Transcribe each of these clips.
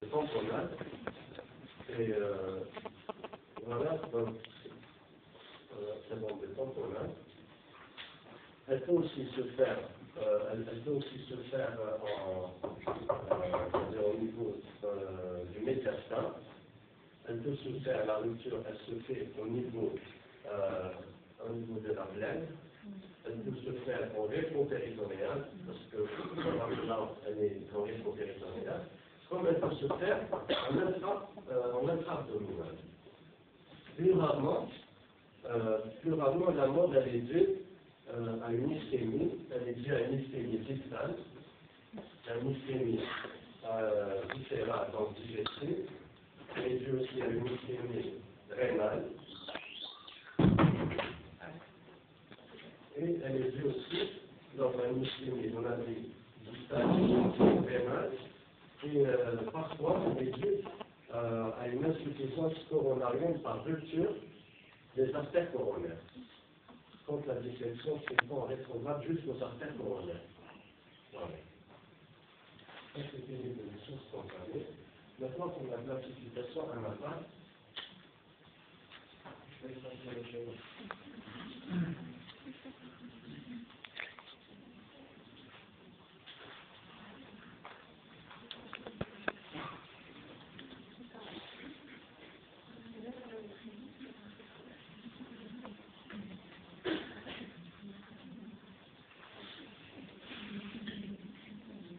tamponade. Et voilà, donc, c'est bon, de tamponade. Elle peut aussi se faire, au niveau du médiastin. Elle peut se faire, la rupture, elle se fait au niveau de la plaine. Elle peut se faire en rétropéritonéal, parce que la elle est en rétropéritonéal, comme elle peut se faire en intra-abdominal. Plus rarement, la mode, elle est due à une ischémie, elle est due à une ischémie distale, à une ischémie viscérale, donc digestive, elle est due aussi à une ischémie rénale, et elle est due aussi dans une ischémie, on a dit, distale, rénale, et parfois elle est due à une insuffisance coronarienne par rupture des artères coronaires. Quand la dissection se en rétrograde jusqu'aux artères coronaires. Voilà. Ça, c'était l'évolution spontanée. Maintenant, pour la classification à ma part, je vais changer les choses.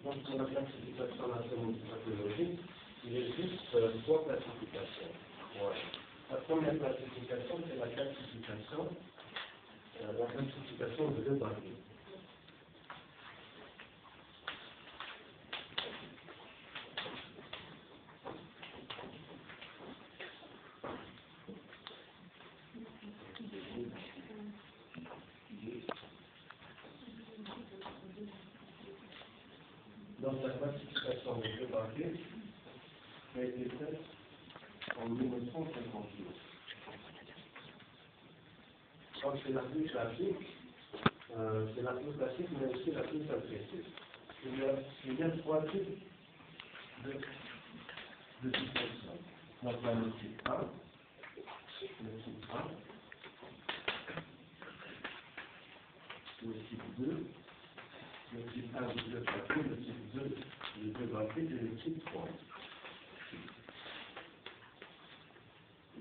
Donc, pour la classification anatomique-pathologique, il existe trois classifications. Voilà. La première classification, c'est la classification de Debré. Donc la classification de Debré a été faite en 1958. Donc c'est la plus classique, mais aussi la plus agressive. Il y a trois types de dissection. Donc il y a le type 1, le type 2, le type 1 du Debré, le type 2 du Debré et le type 3.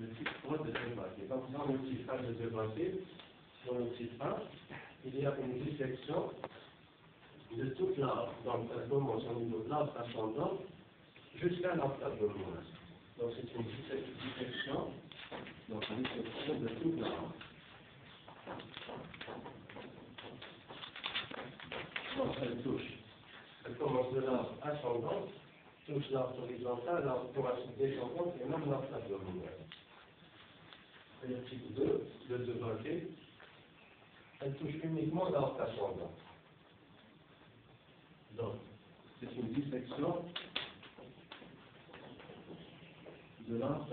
Le type 3 de Debré. Donc dans le type 1 de Debré, dans le type 1, il y a une dissection de toute l'arbre. Donc elle commence au niveau de l'arbre ascendant jusqu'à l'arbre abdominal. Donc c'est une dissection, donc une dissection de toute l'arbre. Donc elle commence de l'arbre ascendant, touche l'arbre horizontal, l'arbre thoracique descendant et même l'arbre abdominal. Et le type 2, le Debré, elle touche uniquement l'arbre ascendant. Donc, c'est une dissection de l'arbre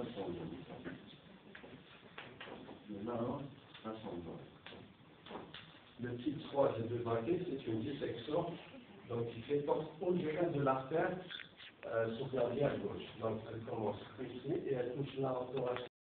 ascendant. Le type 3 de Debré, c'est une dissection donc, qui fait au-delà de l'artère sur la à gauche. Donc, elle commence ici et elle touche l'arbre thoracique